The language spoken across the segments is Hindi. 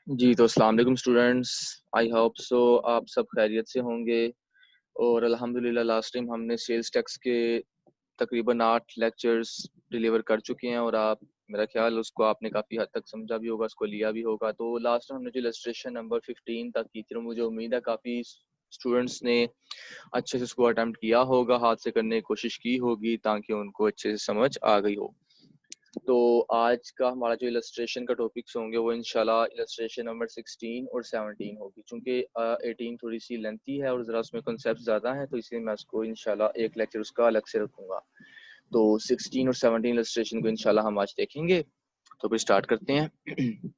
जी तो अस्सलाम वालेकुम स्टूडेंट्स। आई होप सो आप सब खैरियत से होंगे। और अल्हम्दुलिल्लाह लास्ट टाइम हमने सेल्स टैक्स के तकरीबन 8 लेक्चर्स डिलीवर कर चुके हैं और आप मेरा ख्याल उसको आपने काफ़ी हद तक समझा भी होगा, उसको लिया भी होगा। तो लास्ट टाइम हमने जो इलस्ट्रेशन नंबर 15 तक की थी, मुझे उम्मीद है काफ़ी स्टूडेंट्स ने अच्छे से उसको अटेम्प्ट किया होगा, हाथ से करने की कोशिश की होगी ताकि उनको अच्छे से समझ आ गई हो। तो आज का हमारा जो इलस्ट्रेशन का टॉपिक्स होंगे वो इंशाल्लाह इलस्ट्रेशन नंबर 16 और 17 होगी। चूंकि 18 थोड़ी सी लेंथी है और ज़रा उसमें कॉन्सेप्ट ज़्यादा है, तो इसलिए मैं उसको इंशाल्लाह एक लेक्चर उसका अलग से रखूँगा। तो 16 और 17 इलस्ट्रेशन को इंशाल्लाह हम आज देखेंगे। तो फिर स्टार्ट करते हैं।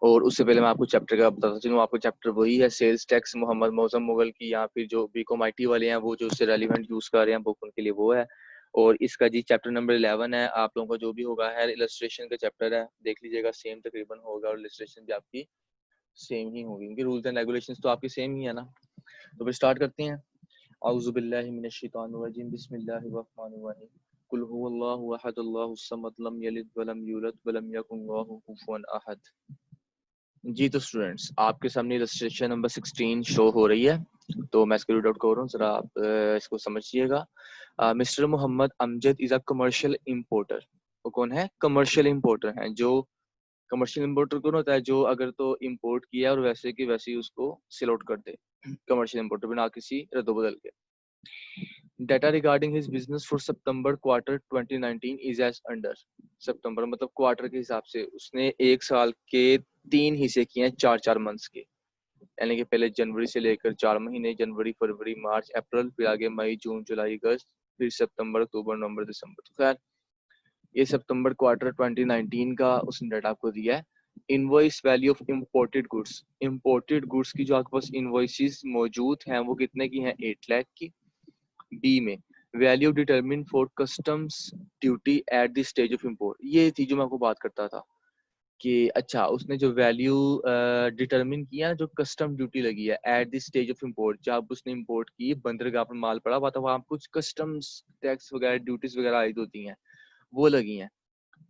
और उससे पहले मैं आपको चैप्टर का बताता चलूँ। आपको चैप्टर वही है, सेल्स टैक्स मोहम्मद मौज़म मुगल की, या फिर जो बीकॉम आईटी वाले हैं वो जो उससे रेलिवेंट यूज़ कर रहे हैं बुक, उनके लिए वो है। और इसका जी चैप्टर नंबर 11 है। आप लोगों का जो भी होगा है इलस्ट्रेशन का चैप्टर है, देख लीजिएगा, सेम तकरीबन होगा और इलस्ट्रेशन भी आपकी सेम ही होगी, क्योंकि रूल्स एंड रेगुलेशंस तो आपके सेम ही है ना। तो फिर स्टार्ट करते हैं। औज़ु बिल्लाहि मिनश शैतानिर रजीम, बिस्मिल्लाहिर रहमानिर रहीम। कुल हुवल्लाहु अहद, अल्लाहुस समद, लम यलिद वलम यूलद वलम यकुन लहू कुफुवन अहद। जी तो स्टूडेंट्स, आपके सामने इलस्ट्रेशन नंबर 16 शो हो रही है। तो मैं इसको रीड आउट कर रहा हूँ, जरा आप इसको समझिएगा। Mr Mohammad Amjad is a commercial importer. वो कौन है? कमर्शियल इंपोर्टर हैं। जो कमर्शियल इंपोर्टर कौन होता है? जो अगर तो इंपोर्ट किया और वैसे की वैसे ही उसको सेल आउट कर दे, कमर्शियल इंपोर्टर, बिना किसी रद्दोबदल के। Data regarding his business for September quarter 2019 is as under। सितंबर मतलब क्वार्टर के हिसाब से उसने एक साल के 3 हिस्से किए हैं, 4-4 मंथ्स के। यानी कि पहले जनवरी से लेकर 4 महीने, जनवरी फरवरी मार्च अप्रैल, फिर आगे मई जून जुलाई अगस्त, फिर सितंबर अक्टूबर नवंबर दिसंबर। तो खैर ये सितंबर क्वार्टर 2019 का उसने डाटा आपको दिया है। Invoice value of imported goods, imported goods की जो आपके पास इनवॉइसेस मौजूद हैं वो कितने की हैं? 8 लाख की। बी में value determine for customs duty eight the stage of import, ये थी जो मैं आपको बात करता था कि अच्छा उसने जो वैल्यू डिटरमिन किया ना, जो कस्टम ड्यूटी लगी है eight the stage of import, जब उसने इम्पोर्ट की, बंदरगाह पर माल पड़ा हुआ था, वहाँ कुछ कस्टम्स टैक्स वगैरह ड्यूटीज वगैरह आयद होती हैं, वो लगी हैं।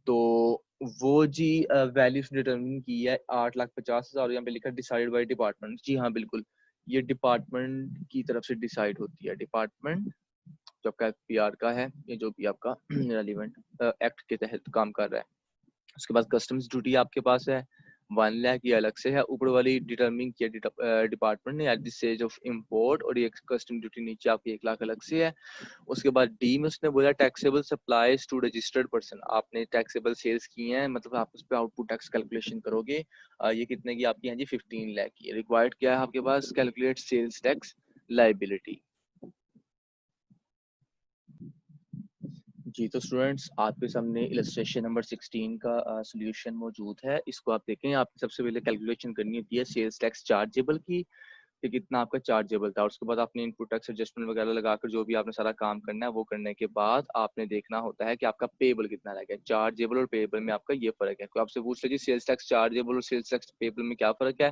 तो वो जी वैल्यू डिटरमिन की है 8,50,000। यहाँ पे लिखा डिसाइड बाय डिपार्टमेंट। जी हाँ बिल्कुल, ये डिपार्टमेंट की तरफ से डिसाइड होती है। डिपार्टमेंट जो आपका पीआर का है, ये जो भी आपका रेलिवेंट एक्ट के तहत काम कर रहा है। उसके बाद कस्टम्स ड्यूटी आपके पास है 1 लाख, ये अलग से है। ऊपर वाली डिटरमिन किया डिपार्टमेंट ने eight the stage of import, और ये कस्टम ड्यूटी नीचे आपकी 1 लाख अलग से है। उसके बाद डी में उसने बोला taxable supplies to registered person. आपने टैक्सेबल सेल्स की हैं, मतलब आप उस पर आउटपुट टैक्स कैलकुलेशन करोगे। ये कितने की आपकी हैं जी? 15 लाख की। रिक्वायर्ड क्या है आपके पास? Calculate sales tax liability. जी तो स्टूडेंट्स, आपके सामने इलस्ट्रेशन नंबर 16 का सॉल्यूशन मौजूद है। इसको आप देखें। आपको सबसे पहले कैलकुलेशन करनी होती है सेल्स टैक्स चार्जेबल की, कि कितना आपका चार्जेबल था। और उसके बाद आपने इनपुट टैक्स एडजस्टमेंट वगैरह लगाकर जो भी आपने सारा काम करना है वो करने के बाद आपने देखना होता है कि आपका पेबल कितना रह गया। चार्जेबल और पेबल में आपका ये फर्क है। कोई आपसे पूछ लीजिए सेल्स टैक्स चार्जेबल और सेल्स टैक्स पेबल में क्या फर्क है?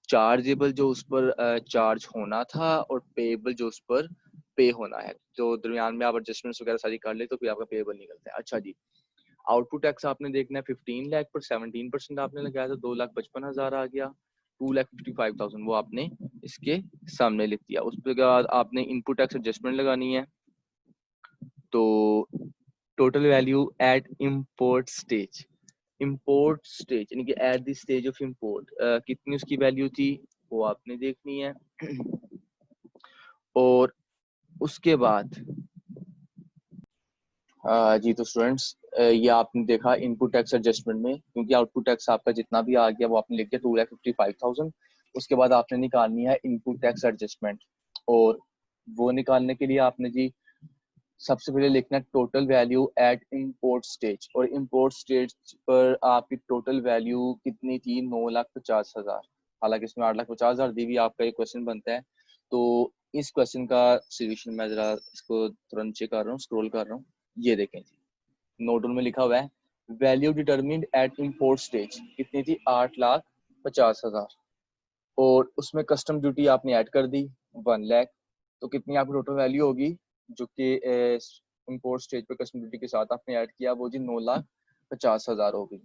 चार्जेबल जो उस पर चार्ज होना था, और पेबल जो उस पर पे होना है। तो दरमियान में आप एडजस्टमेंट्स वगैरह सारी कर ले तो फिर आपका पेबल निकलता है। अच्छा जी, आउटपुट टैक्स आपने देखना है 15 लाख पर 17% आपने लगाया तो 2,55,000 आ गया। 2,55,000 वो आपने इसके सामने लिख दिया। उसके बाद आपने इनपुट टैक्स एडजस्टमेंट लगानी है। तो total value at import stage, import stage यानी कि at the stage of import कितनी उसकी वैल्यू थी वो आपने देखनी है। और उसके बाद जी तो स्टूडेंट्स, ये आपने देखा इनपुट टैक्स एडजस्टमेंट में, क्योंकि आउटपुट टैक्स आपका जितना भी आ गया वो आपने लिख दिया 2,55,000। उसके बाद आपने निकालनी है इनपुट टैक्स एडजस्टमेंट, और वो निकालने के लिए आपने जी सबसे पहले लिखना है total value at import stage. और इंपोर्ट स्टेज पर आपकी टोटल वैल्यू कितनी थी? 9,50,000। हालांकि इसमें 8,50,000 दी हुई आपका एक क्वेश्चन बनता है। तो इस क्वेश्चन का सोल्यूशन मैं जरा इसको तुरंत चेक कर रहा हूँ, स्क्रॉल कर रहा हूँ। ये देखें जी, नोट में लिखा हुआ है value determined at import stage कितनी थी? 8,50,000। और उसमें कस्टम ड्यूटी आपने ऐड कर दी 1 लाख। तो कितनी आपकी टोटल वैल्यू होगी जो कि इंपोर्ट स्टेज पर कस्टम ड्यूटी के साथ आपने ऐड किया? वो जी 9,50,000 होगी।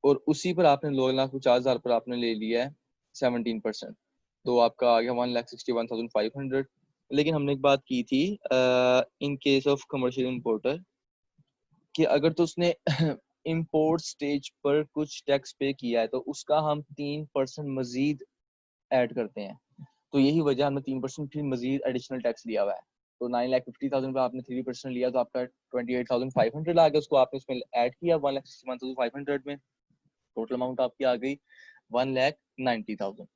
और उसी पर आपने 2,50,000 पर आपने ले लिया है 17%, तो आपका आ गया 1,61,500। लेकिन हमने एक बात की थी in case of commercial importer कि अगर तो उसने इंपोर्ट स्टेज पर कुछ टैक्स पे किया है तो उसका हम 3% मजीद ऐड करते हैं। तो यही वजह हमने 3% फिर मजीद एडिशनल टैक्स लिया हुआ है। तो 9,50,000 पे आपने 3% लिया तो आपका 28,500 आ गया, उसको आपने उसमें ऐड किया 1,61,500 में, टोटल अमाउंट आपकी आ गई 1,90,000।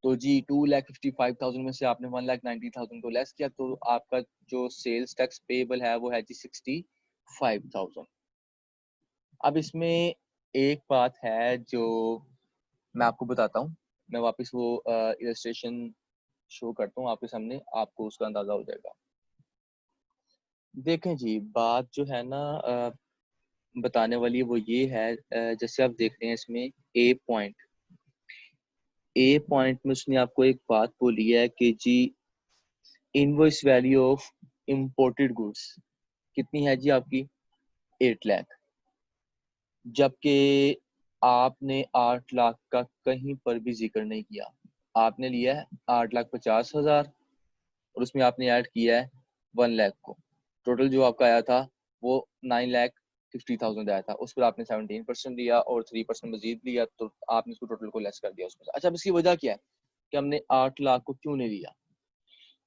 तो जी 2,55,000 में से आपने 1,90,000 को लेस किया तो आपका जो सेल्स टैक्स पेबल है वो है जी 65,000। अब इसमें एक बात है जो मैं आपको बताता हूँ, मैं वापस वो इलस्ट्रेशन शो करता हूँ आपके सामने, आपको उसका अंदाजा हो जाएगा। देखें जी, बात जो है ना बताने वाली वो ये है, जैसे आप देख रहे हैं इसमें ए पॉइंट में उसने आपको एक बात बोली है कि जी invoice value of imported goods कितनी है जी आपकी 8 लाख, जबकि आपने 8 लाख का कहीं पर भी जिक्र नहीं किया। आपने लिया है 8,50,000 और उसमें आपने ऐड किया है 1 लाख को। टोटल जो आपका आया था वो 9,50,000 आया था, उस पर आपने 17% लिया और 3% मजीद लिया, तो आपने उसको टोटल को लेस कर दिया उसमें। अच्छा, अब इसकी वजह क्या है कि हमने 8 लाख को क्यों नहीं लिया?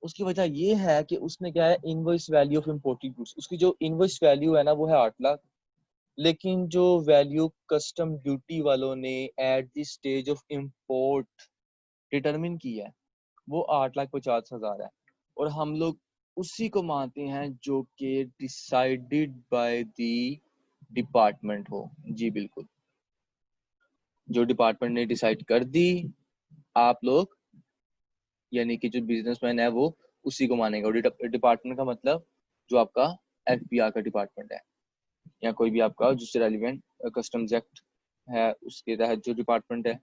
उसकी वजह ये है कि उसने क्या है, invoice value of imported goods, उसकी जो इनवॉइस वैल्यू है ना वो है 8 लाख, लेकिन जो वैल्यू कस्टम ड्यूटी वालों ने eight the stage of import determine की है वो 8,50,000 है, और हम लोग उसी को मानते हैं जो कि डिसाइडेड बाय द डिपार्टमेंट हो। जी बिल्कुल, जो डिपार्टमेंट ने डिसाइड कर दी, आप लोग यानी कि जो बिजनेसमैन है वो उसी को मानेगा। और डिपार्टमेंट का मतलब जो आपका एफबीआर का डिपार्टमेंट है या कोई भी आपका जिससे रेलिवेंट कस्टम्स एक्ट है उसके तहत जो डिपार्टमेंट है,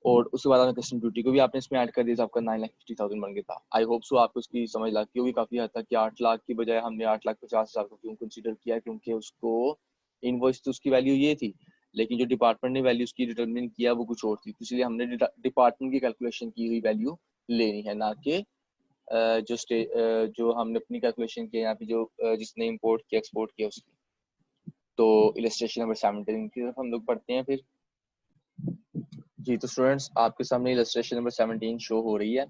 और उसके बाद आपने कस्टम ड्यूटी को भी आपने इसमें ऐड कर दिया, तो आपका 9,50,000 बन गया था। आई होप सो आपको उसकी समझ लगती होगी काफी हद तक कि 8 लाख की बजाय हमने 8,50,000 को क्यों कंसीडर किया, क्योंकि उसको इनवॉइस तो उसकी वैल्यू ये थी, लेकिन जो डिपार्टमेंट ने वैल्यू उसकी डिटरमिन किया वो कुछ और थी, तो इसलिए हमने डिपार्टमेंट की कैलकुलेशन की हुई वैल्यू लेनी है, ना कि जो हमने अपनी कैलकुलेशन की यहाँ पे जो जिसने इम्पोर्ट किया एक्सपोर्ट किया उसकी। तो इलस्ट्रेशन नंबर 17 की तरफ हम लोग पढ़ते हैं फिर। जी तो स्टूडेंट्स, आपके सामने इलस्ट्रेशन नंबर 17 शो हो रही है।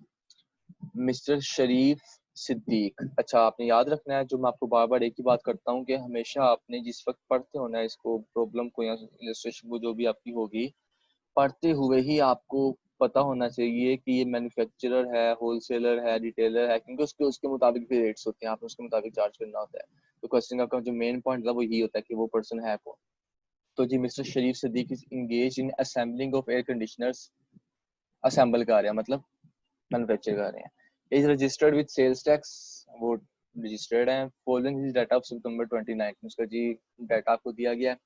मिस्टर शरीफ सिद्दीक। अच्छा, आपने याद रखना है, जो मैं आपको बार बार एक ही बात करता हूँ कि हमेशा आपने जिस वक्त पढ़ते हो ना इसको, प्रॉब्लम को या इलस्ट्रेशन को जो भी आपकी होगी, पढ़ते हुए ही आपको पता होना चाहिए कि ये मैन्युफैक्चरर है, होलसेलर है, रिटेलर है, क्योंकि उसके उसके मुताबिक भी रेट्स होते हैं, आपने उसके मुताबिक चार्ज करना होता है। तो क्वेश्चन का जो मेन पॉइंट था वो यही होता है कि वो पर्सन है कौन। तो जी mister Sharif Siddiq is engaged in assembling of air conditioners, assemble कर रहे हैं मतलब मैन्युफैक्चर कर रहे हैं। Is registered with sales tax, वो रजिस्टर्ड है। Following his data of September 29, उसका जी डाटा आपको दिया गया है।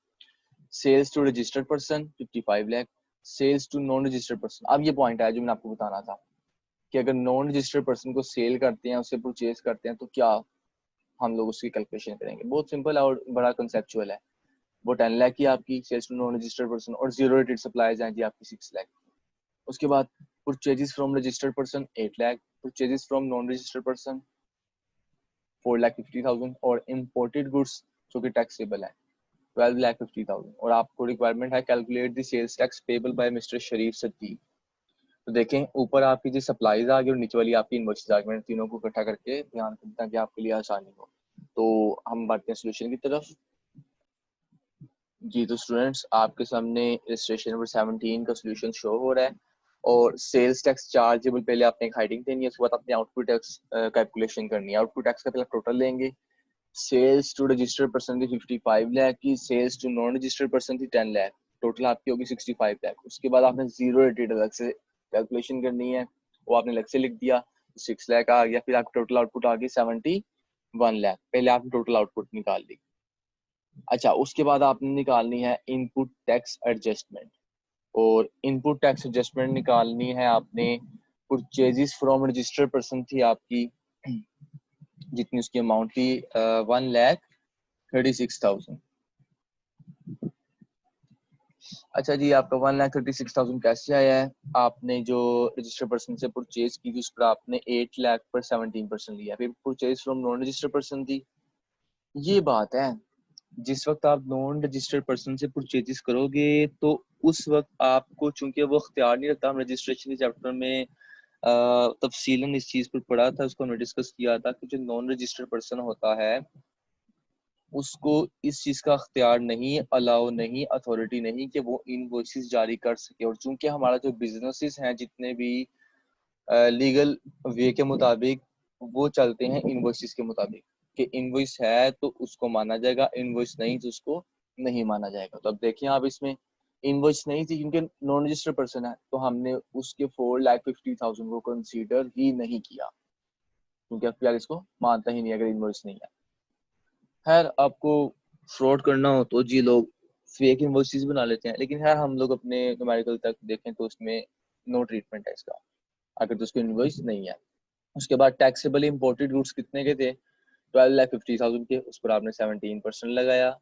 Sales to registered person 55 lakh, sales to non registered person. अब ये पॉइंट है जो मैंने आपको बताना था कि अगर नॉन रजिस्टर्ड पर्सन को सेल करते हैं, उससे परचेज करते हैं, तो क्या हम लोग उसकी कैलकुलेशन करेंगे। बहुत सिंपल है और बड़ा कंसेप्चुअल है। वो 10 लाख की आपकी sales to non registered person, और जीरो रेटेड सप्लाईज हैं जी आपकी 6 लाख। उसके बाद purchases from registered person 8 lakh, purchases from non registered person 4,50,000, और इम्पोर्टेड गुड्स जो कि टैक्सेबल है 12,50,000। और आपको रिक्वायरमेंट है calculate the sales tax payable by mister Sharif Siddiq. तो देखें, ऊपर आपकी जो सप्लाईज आ गई और नीचे वाली आपकी इनवॉइसेस आ गई, मैंने तीनों को इकट्ठा करके ध्यान रखता कि आपके लिए आसानी हो। तो हम बढ़ते हैं सोल्यूशन की तरफ। जी तो स्टूडेंट्स, आपके सामने इलस्ट्रेशन नंबर 17 का सोल्यूशन शो हो रहा है, और सेल्स टैक्स चार्जेबल पहले आपने एक हाइडिंग देनी है, उसके बाद अपने आउटपुट टैक्स कैलकुलेशन करनी है। आउटपुट टैक्स का पहले टोटल लेंगे। सेल्स टू रजिस्टर्ड पर्सन थी 55 लाख की, sales to non registered person थी 10 लाख, टोटल आपकी होगी 65 लाख। उसके बाद आपने जीरो रेटेड अलग से कैलकुलेशन करनी है, वो आपने अलग से लिख दिया, 6 लाख आ गया। फिर आपकी टोटल आउटपुट आ गई 71 लाख, पहले आपने टोटल आउटपुट निकाल ली। अच्छा, उसके बाद आपने निकालनी है इनपुट टैक्स एडजस्टमेंट, और इनपुट टैक्स एडजस्टमेंट निकालनी है आपने परचेजेस फ्रॉम रजिस्टर्ड पर्सन थी आपकी, जितनी उसकी अमाउंट थी 1,36,000। अच्छा जी, आपका 1,36,000 कैसे आया है? आपने जो रजिस्टर्ड पर्सन से परचेज की थी उस पर आपने 8 लाख पर 17% लिया, फिर purchase from non registered person थी। ये बात है, जिस वक्त आप नॉन रजिस्टर्ड पर्सन से परचेजेस करोगे तो उस वक्त आपको, चूंकि वो अख्तियार नहीं रखता, हम रजिस्ट्रेशन के चैप्टर में तफसीलन इस चीज पर पढ़ा था, उसको हमने डिस्कस किया था कि जो नॉन रजिस्टर्ड पर्सन होता है उसको इस चीज का अख्तियार नहीं, अलाउ नहीं, अथॉरिटी नहीं कि वो इनवॉइसेस जारी कर सके। और चूंकि हमारा जो बिजनेसेस हैं जितने भी लीगल वे के मुताबिक वो चलते हैं इनवॉइसेस के मुताबिक, कि इनवॉइस है तो उसको माना जाएगा, इनवॉइस नहीं तो उसको नहीं माना जाएगा। तो अब देखिए आप, इसमें इनवॉइस नहीं थी क्योंकि नॉन रजिस्टर्ड पर्सन है, तो हमने उसके 4,50,000 को कंसीडर ही नहीं किया, क्योंकि अब इसको मानता ही नहीं अगर इनवॉइस नहीं है। खैर, आपको फ्रॉड करना हो तो जी लोग फेक इनवॉइसेस बना लेते हैं, लेकिन खैर हम लोग अपने न्यूमेरिकल तक देखें तो उसमें नो ट्रीटमेंट है इसका, अगर तो उसको इनवॉइस नहीं है। उसके बाद टैक्सेबल इंपोर्टेड गुड्स कितने के थे? 12,50,000 के, उस पर आपने 17% लगाया,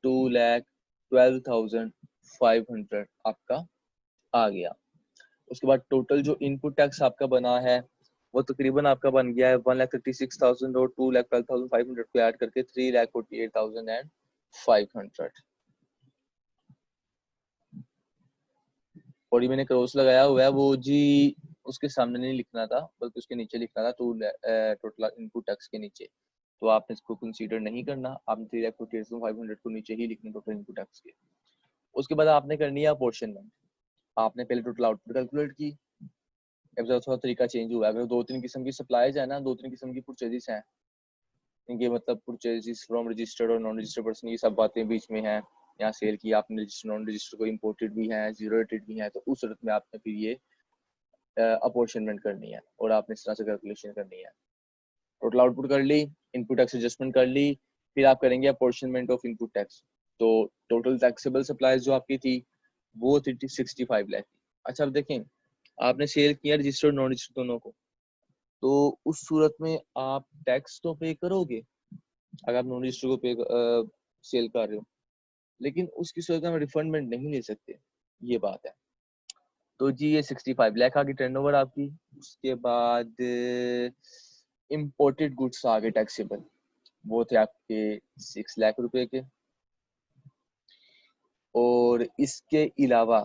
2,12,500 आपका आ गया। उसके बाद टोटल जो इनपुट टैक्स आपका बना है वो तकरीबन आपका बन गया है 1,36,000 और 2,12,500 को ऐड करके 3,48,500। और ये मैंने क्रॉस लगाया हुआ है, वो जी उसके सामने नहीं लिखना था बल्कि उसके नीचे लिखना था, टोटल इनपुट टैक्स के नीचे। तो आपने इसको कंसीडर नहीं करना, आपने 3,48,500 को नीचे ही लिखना टोटल इनपुट टैक्स के। उसके बाद आपने करनी है अपॉर्शनमेंट। आपने पहले टोटल आउटपुट कैलकुलेट की। अब थोड़ा तरीका चेंज हुआ है, अगर दो तीन किस्म की सप्लाईज है ना, दो तीन किस्म की परचेजेस हैं, इनके मतलब परचेजेस फ्रॉम रजिस्टर्ड और नॉन रजिस्टर्ड पर्सन, ये सब बातें बीच में हैं। यहाँ सेल की आपने रजिस्टर्ड नॉन रजिस्टर्ड को इम्पोर्टेड भी है, जीरो रेटेड भी है, तो उस सूरत में आपने फिर ये अपॉर्शनमेंट करनी है और आपने इस तरह से कैलकुलेशन करनी है। टोटल आउटपुट कर ली, इनपुट टैक्स एडजस्टमेंट कर ली, फिर आप करेंगे अपॉर्शनमेंट ऑफ इनपुट टैक्स। तो टोटल टैक्सेबल सप्लाईज जो आपकी थी वो थी 65 लाख। अच्छा, अब देखें, आपने सेल किया रजिस्टर्ड नॉन रजिस्टर्ड दोनों को, तो उस सूरत में आप टैक्स तो पे करोगे अगर आप नॉन रजिस्टर्ड को पे सेल कर रहे हो, लेकिन उसकी सूरत में रिफंडमेंट नहीं ले सकते, ये बात है। तो जी ये 65 लाख आ गई टर्नओवर आपकी। उसके बाद इम्पोर्टेड गुड्स आ गए टैक्सेबल, वो थे आपके 6 लाख रुपए के। और इसके अलावा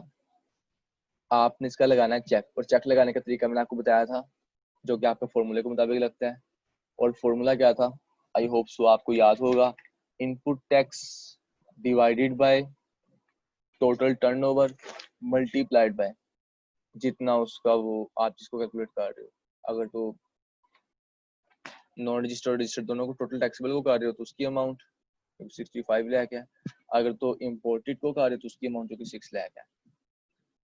आपने इसका लगाना है चेक, और चेक लगाने का तरीका मैंने आपको बताया था, जो कि आपके फॉर्मूले के मुताबिक लगता है। और फॉर्मूला क्या था? आई होप सो आपको याद होगा। Input tax divided by total turnover multiplied by जितना उसका वो आप जिसको कैलकुलेट कर रहे हो। अगर तो नॉन रजिस्टर्ड रजिस्टर्ड दोनों को टोटल टैक्सेबल को कर रहे हो तो उसकी अमाउंट 65 लाख है। अगर तो इम्पोर्टेड को कर रहे हो तो उसकी अमाउंट जो कि 6 लाख है।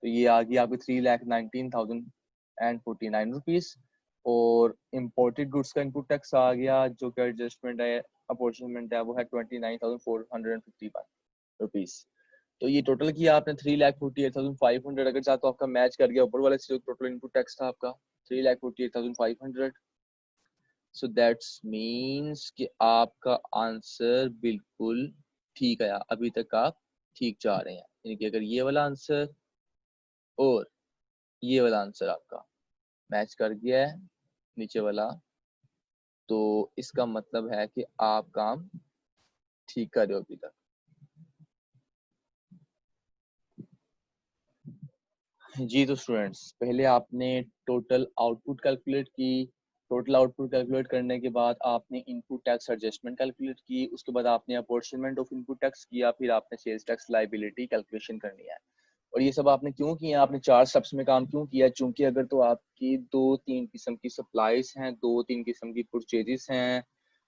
तो ये आ गई आपकी 3,19,049 और इम्पोर्टेड गुड्स का इनपुट टैक्स आ गया जो कि एडजस्टमेंट है, अपॉर्चमेंट है, वो है 29,455 तो ये टोटल किया आपने 3,48,500। अगर चाहे तो आपका मैच कर गया ऊपर वाले से, जो टोटल इनपुट टैक्स था आपका 3,48,500। सो दैट्स मीन्स कि आपका आंसर बिल्कुल ठीक आया, अभी तक आप ठीक जा रहे हैं। यानी कि अगर ये वाला आंसर और ये वाला आंसर आपका मैच कर गया है नीचे वाला, तो इसका मतलब है कि आप काम ठीक कर रहे हो अभी तक। जी तो स्टूडेंट्स, पहले आपने टोटल आउटपुट कैलकुलेट की। टोटल आउटपुट कैलकुलेट करने के बाद आपने इनपुट टैक्स एडजस्टमेंट कैलकुलेट की। उसके बाद आपने अपॉर्शनमेंट ऑफ इनपुट टैक्स किया। फिर आपने सेल्स टैक्स लायबिलिटी कैलकुलेशन करनी है। और ये सब आपने क्यों किया? आपने 4 स्टेप्स में काम क्यों किया? चूंकि अगर तो आपकी 2-3 किस्म की सप्लाईज हैं, 2-3 किस्म की परचेजेस हैं,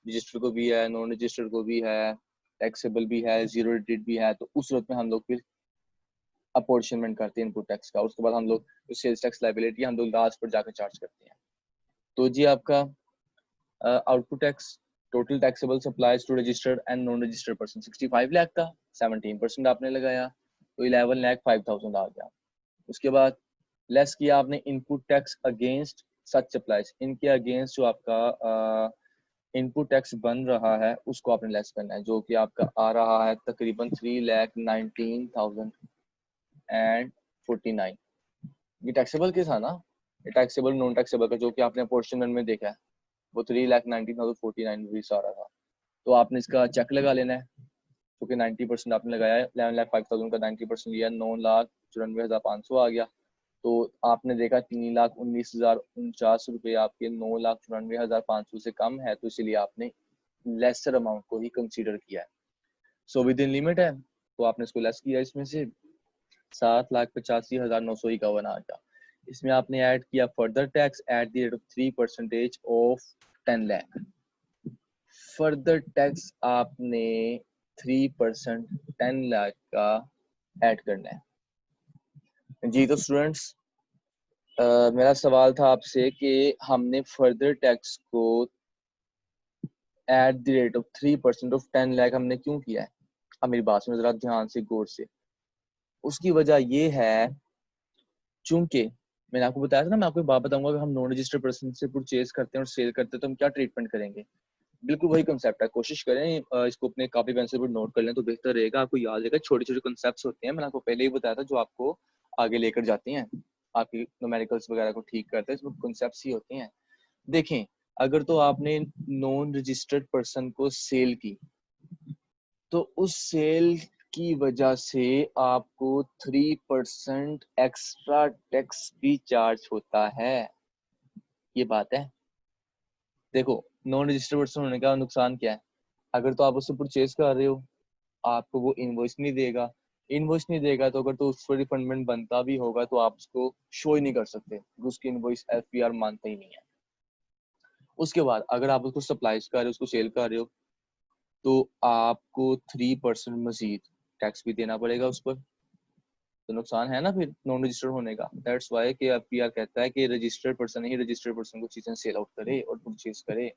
रजिस्टर को भी है, नॉन रजिस्टर को भी है, टैक्सेबल भी है, जीरो रेटेड भी है, तो उस सूरत में हम लोग फिर अपॉर्शनमेंट करते हैं इनपुट टैक्स का। उसके बाद हम लोग जो सेल्स टैक्स लायबिलिटी हम लोग लास्ट पर जाकर चार्ज करते हैं। तो जी आपका output tax, total taxable supplies to registered and non registered person 65 lakh था, 17% आपने लगाया तो 11,05,000 आ गया। उसके बाद लेस किया आपने input tax against such supplies, इनके अगेंस्ट जो आपका इनपुट टैक्स बन रहा है उसको आपने लेस करना है, जो कि आपका आ रहा है तकरीबन 3,19,000 1,049। ये टैक्सेबल के था ना, ये टैक्सेबल नॉन टैक्सेबल का जो कि आपने पोर्शन में देखा है वो 3,19,049 रुपीज आ रहा था। तो आपने इसका चेक लगा लेना है क्योंकि 90% आपने लगाया है, 11,05,000 का 90% लिया, 9,94,500 आ गया। तो आपने देखा 3,19,049 रुपये आपके 9,94,500 से कम है, तो इसलिए आपने लेसर अमाउंट को ही कंसीडर किया है। सो विद इन लिमिट है तो आपने इसको लेस किया, इसमें से 7,85,951 आ गया। इसमें आपने ऐड किया further tax at the rate of 3% of 10 lakh. Further tax आपने 3% 10 लाख का ऐड करना है। जी तो स्टूडेंट्स, मेरा सवाल था आपसे कि हमने फर्दर टैक्स को at the rate of 3% of 10 lakh हमने क्यों किया है? अब मेरी बात सुनो जरा ध्यान से गौर से। उसकी वजह ये है चूंकि मैंने आपको बताया था ना, मैं आपको एक बात बताऊंगा कि हम नॉन रजिस्टर्ड पर्सन से परचेज करते हैं और सेल करते हैं तो हम क्या ट्रीटमेंट करेंगे। बिल्कुल वही कंसेप्ट है, कोशिश करें इसको अपने कॉपी पेंसिल पर नोट कर लें तो बेहतर रहेगा, आपको याद रहेगा। छोटे छोटे कंसेप्ट होते हैं, मैंने आपको पहले ही बताया था, जो आपको आगे लेकर जाते हैं, आपकी न्यूमेरिकल्स वगैरह को ठीक करते हैं, इसमें कंसेप्ट ही होते हैं। देखें, अगर तो आपने नॉन रजिस्टर्ड पर्सन को सेल की तो उस सेल की वजह से आपको 3% एक्स्ट्रा टैक्स भी चार्ज होता है। ये बात है। देखो, नॉन रजिस्टर्ड पर्सन होने का नुकसान क्या है? अगर तो आप उससे परचेज कर रहे हो, आपको वो इनवॉइस नहीं देगा। इनवॉइस नहीं देगा तो अगर तो उस पर रिफंडमेंट बनता भी होगा तो आप उसको शो ही नहीं कर सकते, उसकी इनवॉइस एफपीआर मानता ही नहीं है। उसके बाद अगर आप उसको सप्लाई कर रहे हो, उसको सेल कर रहे हो, तो आपको 3% मजीद टैक्स भी देना पड़ेगा उस पर। तो नुकसान है ना फिर नॉन रजिस्टर्ड होने का। दैट्स वाई कि एफपीआर कहता है कि रजिस्टर्ड पर्सन ही रजिस्टर्ड पर्सन को चीजें सेल आउट करे और परचेज करे।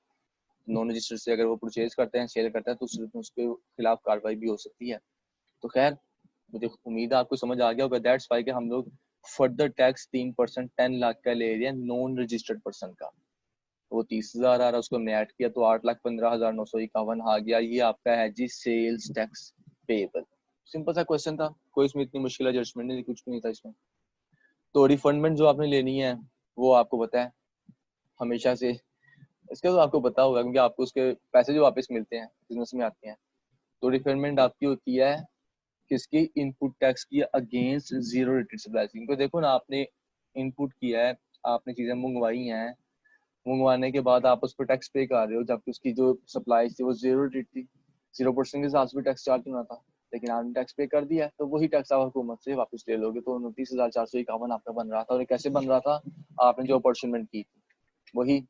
नॉन रजिस्टर्ड से अगर वो परचेज करते हैं, सेल करते हैं, तो उसके खिलाफ कार्रवाई भी हो सकती है। तो खैर, मुझे उम्मीद है आपको समझ आ गया होगा। दैट्स वाई कि हम लोग फर्दर टैक्स 3% 10 लाख का ले रहे हैं नॉन रजिस्टर्ड पर्सन का। वो 30,000 आ रहा है, उसको हमने ऐड किया तो 8,15,951 आ गया। ये आपका है जी सेल्स टैक्स पेएबल। सिंपल सा क्वेश्चन था, कोई इसमें इतनी मुश्किल जजमेंट नहीं, कुछ भी नहीं था इसमें। तो रिफंडमेंट जो आपने लेनी है वो आपको पता है हमेशा से, इसका तो आपको पता होगा क्योंकि आपको उसके पैसे जो वापस मिलते हैं बिजनेस में आते हैं। तो रिफंडमेंट आपकी होती है किसकी? इनपुट टैक्स की अगेंस्ट जीरो रेटेड सप्लाई। क्योंकि देखो ना, आपने इनपुट किया है, आपने चीजें मंगवाई हैं, मंगवाने के बाद आप उस पर टैक्स पे कर रहे हो, जबकि उसकी जो सप्लाई थी वो 0 रेट थी, 0% के हिसाब से भी टैक्स चार्ज होना था। लेकिन आपने टैक्स पे कर दिया तो वही टैक्स आप हुकूमत से वापस ले लोगे। तो 29,451 आपका बन रहा था। और कैसे बन रहा था? आपने जो अपॉर्चुनिमेंट की थी वही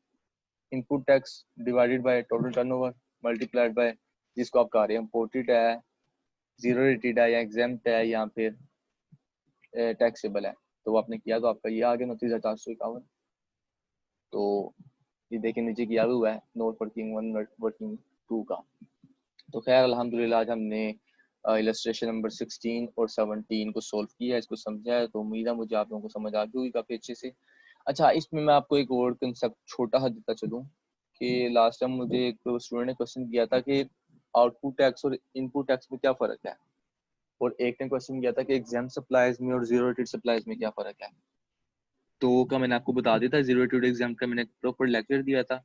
input tax divided by total turnover multiplied by जिसको आप कह रहे हैं इम्पोर्टेड है, 0 रेटेड है या एग्जेम्प्ट है या फिर टैक्सेबल है। तो वो आपने किया तो आपका ये आ गया 29,451। तो ये देखिए नीचे किया हुआ है नोट वर्किंग 1 वर्किंग 2 का। तो खैर अल्हम्दुलिल्लाह आज हमने इलस्ट्रेशन नंबर 16 और 17 को सोल्व किया, इसको समझा है। तो उम्मीद है मुझे आप लोगों को समझ आ गई होगी काफ़ी अच्छे से। अच्छा, इसमें मैं आपको एक और कंसेप्ट छोटा सा देता चलूँ कि लास्ट टाइम मुझे एक स्टूडेंट ने क्वेश्चन किया था कि आउटपुट टैक्स और इनपुट टैक्स में क्या फ़र्क है, और एक ने क्वेश्चन किया था कि एग्जाम सप्लाईज में और जीरो रेटेड सप्लाईज में क्या फ़र्क है। तो का मैंने आपको बता दिया था, जीरो रेटेड एग्जाम का मैंने प्रॉपर लेक्चर दिया था।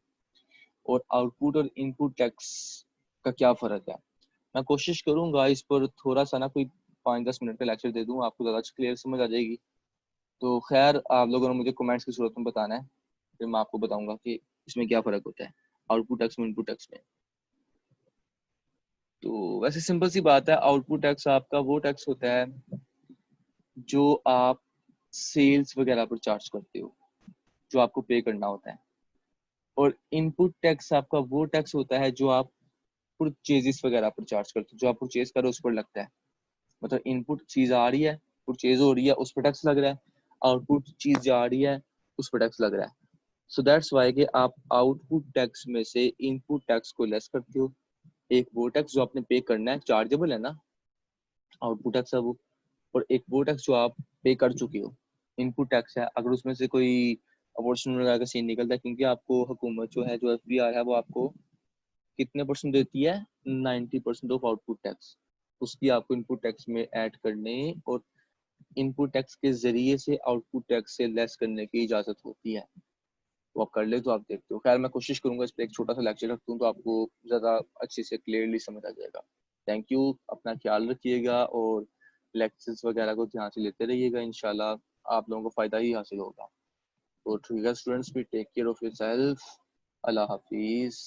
और आउटपुट और इनपुट टैक्स का क्या फ़र्क है, मैं कोशिश करूंगा इस पर थोड़ा सा ना कोई 5-10 मिनट का लेक्चर दे दूं, आपको ज़्यादा क्लियर समझ आ जाएगी। तो खैर आप लोगों ने मुझे कमेंट्स की सूरत में बताना है, फिर मैं आपको बताऊंगा कि इसमें क्या फ़र्क होता है आउटपुट टैक्स में इनपुट टैक्स में। तो वैसे सिंपल सी बात है, आउटपुट टैक्स आपका वो टैक्स होता है जो आप सेल्स वगैरह पर चार्ज करते हो, जो आपको पे करना होता है। और इनपुट टैक्स आपका वो टैक्स होता है जो आप परचेजेस वगैरह पर चार्ज करते हो, जो आप परचेज करो उस पर लगता है। मतलब इनपुट चीज आ रही है, परचेज हो रही है, उस पर टैक्स लग रहा है। आउटपुट चीज जा रही है, उस पर टैक्स लग रहा है। सो दैट्स वाई कि आप आउटपुट टैक्स में से इनपुट टैक्स को लेस करते हो। एक वो टैक्स जो आपने पे करना है, चार्जेबल है ना, आउटपुट टैक्स है वो। और एक वो टैक्स जो आप पे कर चुके हो, इनपुट टैक्स है। अगर उसमें से कोई अपॉर्चुनिटी वगैरह का सीन निकलता है, क्योंकि आपको हुकूमत जो है, जो एफबीआर है, वो आपको कितने परसेंट देती है? 90% ऑफ आउटपुट टैक्स, उसकी आपको इनपुट टैक्स में ऐड करने और इनपुट टैक्स के जरिए से आउटपुट टैक्स से लेस करने की इजाज़त होती है। तो आप कर ले तो आप देखते हो। खैर मैं कोशिश करूंगा इस पे एक छोटा सा लेक्चर रख दूं तो आपको ज़्यादा अच्छे से क्लियरली समझ आ जाएगा। थैंक यू, अपना ख्याल रखिएगा और लेक्चर्स वगैरह को ध्यान से लेते रहिएगा। इंशाल्लाह आप लोगों को फ़ायदा ही हासिल होगा। तो ठीक है स्टूडेंट्स, भी टेक केयर ऑफ़ योरसेल्फ। अल्लाह हाफिज़।